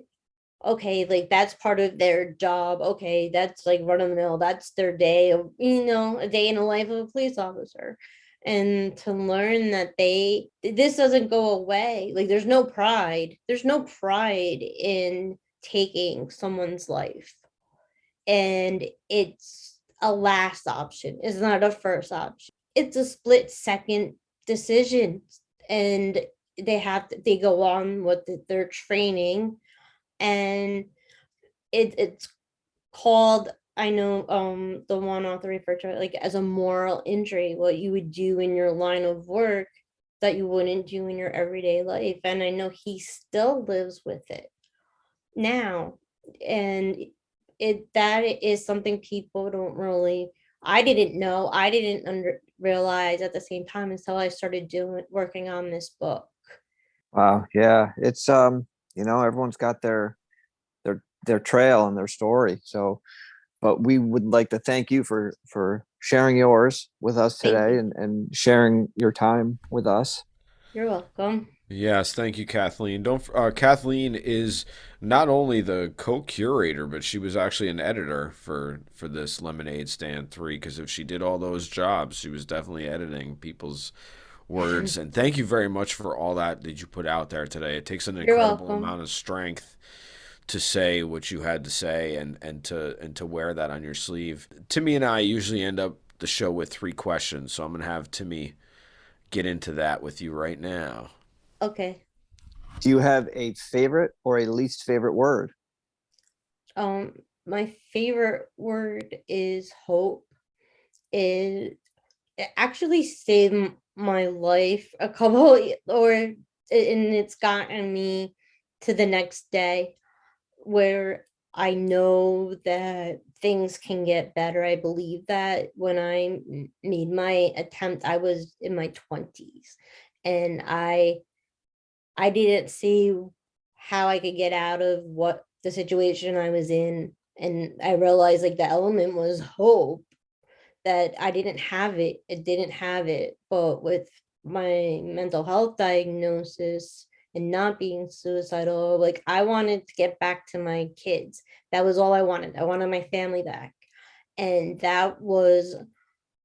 okay, like that's part of their job. Okay, that's like run of the mill. That's their day of, a day in the life of a police officer. And to learn that this doesn't go away. Like there's no pride. There's no pride in taking someone's life. And it's a last option. It's not a first option. It's a split second decision. And they go on with their training, and it's called, I know the one author referred to it like as a moral injury, what you would do in your line of work that you wouldn't do in your everyday life. And I know he still lives with it now. And that is something people don't really, I didn't know, I didn't realize at the same time until I started working on this book. Wow, yeah, it's everyone's got their trail and their story. So, but we would like to thank you for sharing yours with us Thank today, you. and sharing your time with us. You're welcome. Yes, thank you, Kathleen. Don't Kathleen is not only the co-curator, but she was actually an editor for this Lemonade Stand 3. Because if she did all those jobs, she was definitely editing people's words. And thank you very much for all that you put out there today. It takes an You're incredible welcome. amount of strength to say what you had to say, and to wear that on your sleeve. Timmy and I usually end up the show with 3 questions, so I'm gonna have Timmy get into that with you right now. Okay. Do you have a favorite or a least favorite word? um my favorite word is hope. It actually saved my life a couple and it's gotten me to the next day where I know that things can get better. I believe that when I made my attempt, I was in my 20s, and I didn't see how I could get out of what the situation I was in. And I realized like the element was hope, that I didn't have it. It didn't have it. But with my mental health diagnosis and not being suicidal, like I wanted to get back to my kids. That was all I wanted. I wanted my family back. And that was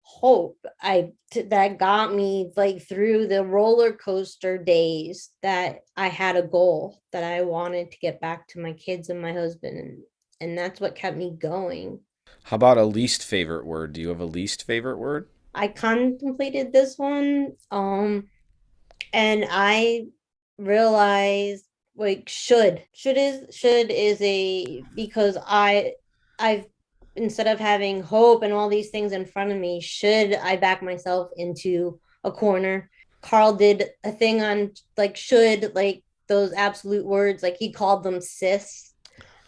hope. That got me like through the roller coaster days, that I had a goal that I wanted to get back to my kids and my husband, and that's what kept me going. How about a least favorite word? Do you have a least favorite word? I contemplated this one, and I realized like should is a, because I've, instead of having hope and all these things in front of me, should I back myself into a corner. Carl did a thing on like should, like those absolute words, like he called them cis,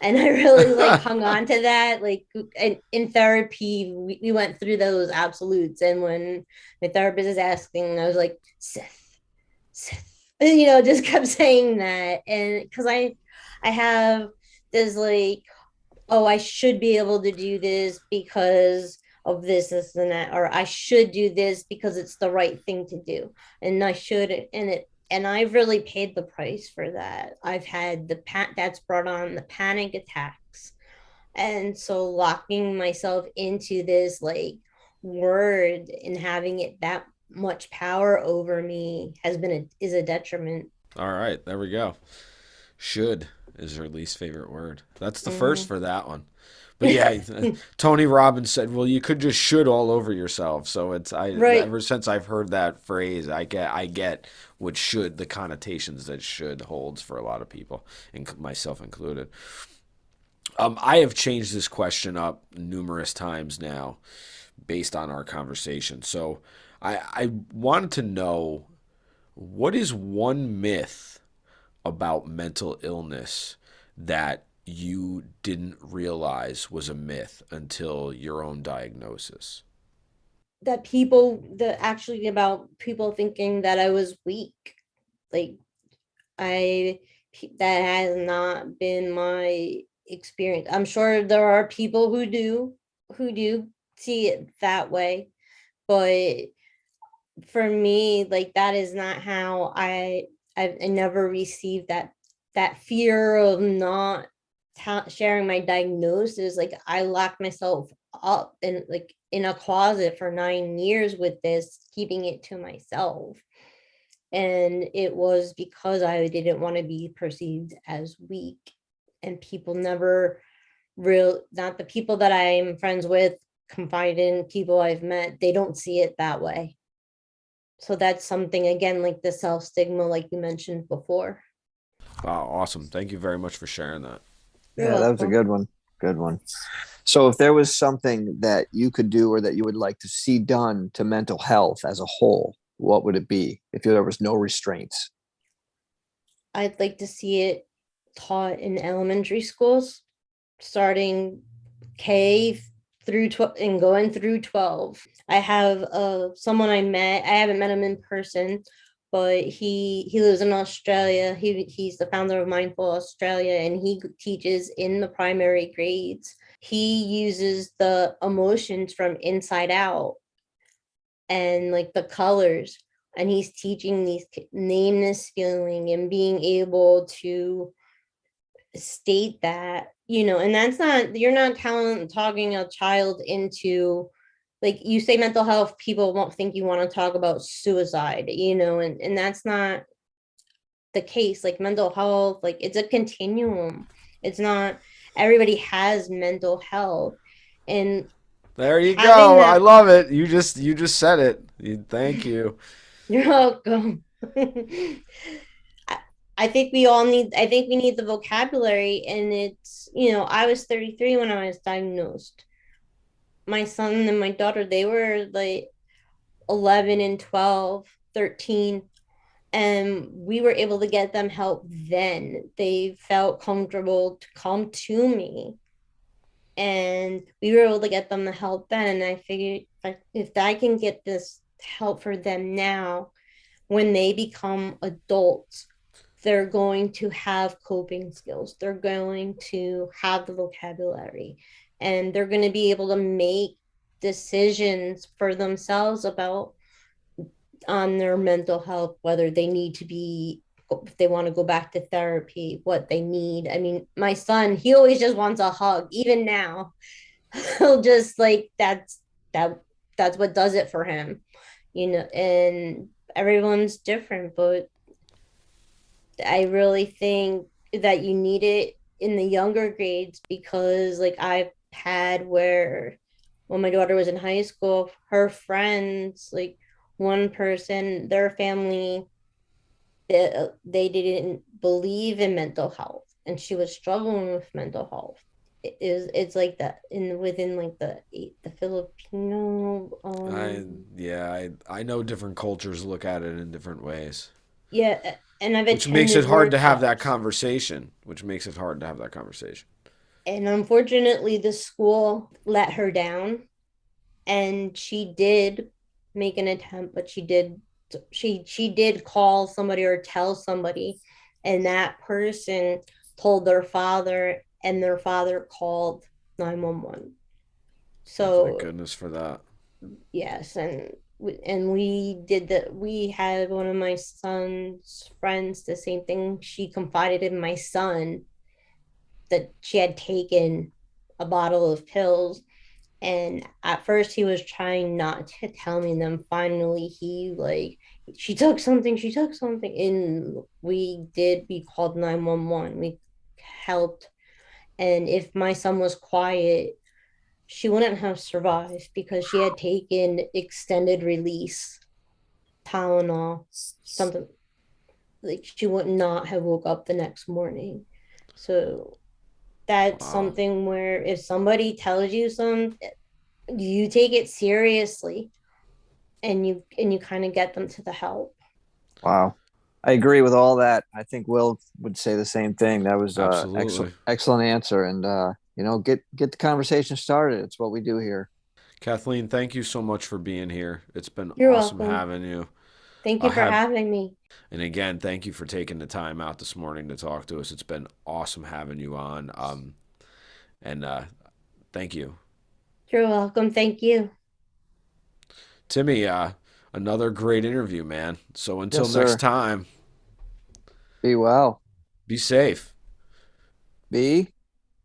and I really like hung on to that. Like in therapy, we went through those absolutes, and when my therapist is asking, I was like Sith, just kept saying that. And because I have this like, oh, I should be able to do this because of this and that, or I should do this because it's the right thing to do, and I should, and I've really paid the price for that. I've had that's brought on the panic attacks, and so locking myself into this like word and having it that much power over me is a detriment. All right, there we go. Should is her least favorite word. That's the first Mm-hmm. for that one. But yeah, Tony Robbins said, "Well, you could just should all over yourself." So it's Right. ever since I've heard that phrase, I get what should, the connotations that should holds for a lot of people, and myself included. I have changed this question up numerous times now, based on our conversation. So I wanted to know, what is one myth about mental illness that you didn't realize was a myth until your own diagnosis? That people, the actually about people thinking that I was weak. Like I that has not been my experience. I'm sure there are people who do see it that way, but for me, like that is not how I never received that fear of not sharing my diagnosis. Like I locked myself up in like in a closet for 9 years with this, keeping it to myself, and it was because I didn't want to be perceived as weak. And people never not the people that I'm friends with, confide in, people I've met, they don't see it that way. So that's something, again, like the self stigma, like you mentioned before. Wow, awesome. Thank you very much for sharing that. You're Yeah, that was a welcome. good one. Good one. So, if there was something that you could do or that you would like to see done to mental health as a whole, what would it be if there was no restraints? I'd like to see it taught in elementary schools, starting K through 12 and going through 12. I have someone I haven't met him in person, but he lives in Australia. He's the founder of Mindful Australia, and he teaches in the primary grades. He uses the emotions from inside out and like the colors, and he's teaching these name this feeling and being able to state that, and that's not, you're not talking a child into, like you say mental health, people won't think you want to talk about suicide, and that's not the case. Like mental health, like it's a continuum. It's not everybody has mental health, and There you having go. I that. love it. You just said it. Thank you. You're welcome. I think we all need, I think we need the vocabulary, and it's, I was 33 when I was diagnosed. My son and my daughter, they were like 11 and 12, 13, and we were able to get them help then. They felt comfortable to come to me, and we were able to get them the help then. And I figured, like, if I can get this help for them now, when they become adults, they're going to have coping skills. They're going to have the vocabulary, and they're going to be able to make decisions for themselves about on their mental health, whether they need to be, if they want to go back to therapy, what they need. I mean, my son, he always just wants a hug. Even now, he'll just like that that's what does it for him, and everyone's different, but I really think that you need it in the younger grades, because like I've had where when my daughter was in high school, her friends, like one person, their family, they didn't believe in mental health, and she was struggling with mental health. It's like that in within like the Filipino I know different cultures look at it in different ways. yeah, and I've Which makes it attended hard to have that workshops. conversation. And unfortunately the school let her down, and she did make an attempt, but she did call somebody or tell somebody, and that person told their father, and their father called 911. Well, thank So goodness for that. yes, and we did that. We had one of my son's friends, the same thing. She confided in my son that she had taken a bottle of pills, and at first he was trying not to tell me, and then finally he like, she took something, and we called 911. We helped, and if my son was quiet, she wouldn't have survived because she had taken extended release Tylenol, something like she would not have woke up the next morning. So that's Wow. something where if somebody tells you something, you take it seriously, and you kind of get them to the help. Wow. I agree with all that. I think Will would say the same thing. That was Absolutely. excellent answer. And get the conversation started. It's what we do here. Kathleen, thank you so much for being here. It's been You're awesome welcome. having you. Thank you I for have, having me. and again, thank you for taking the time out this morning to talk to us. It's been awesome having you on. And thank you. You're welcome. Thank you. Timmy, another great interview, man. So until Yes, next sir. time, Be well. be safe. Be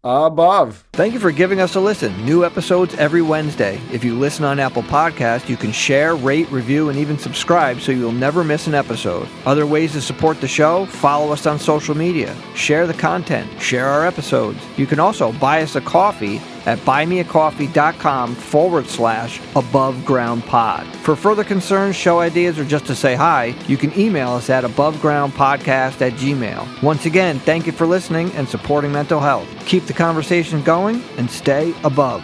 Above. Thank you for giving us a listen. New episodes every Wednesday. If you listen on Apple Podcasts, you can share, rate, review, and even subscribe so you'll never miss an episode. Other ways to support the show: follow us on social media, share the content, share our episodes. You can also buy us a coffee at buymeacoffee.com/abovegroundpod. For further concerns, show ideas, or just to say hi, you can email us at abovegroundpodcast@gmail. Once again, thank you for listening and supporting mental health. Keep the conversation going and stay above.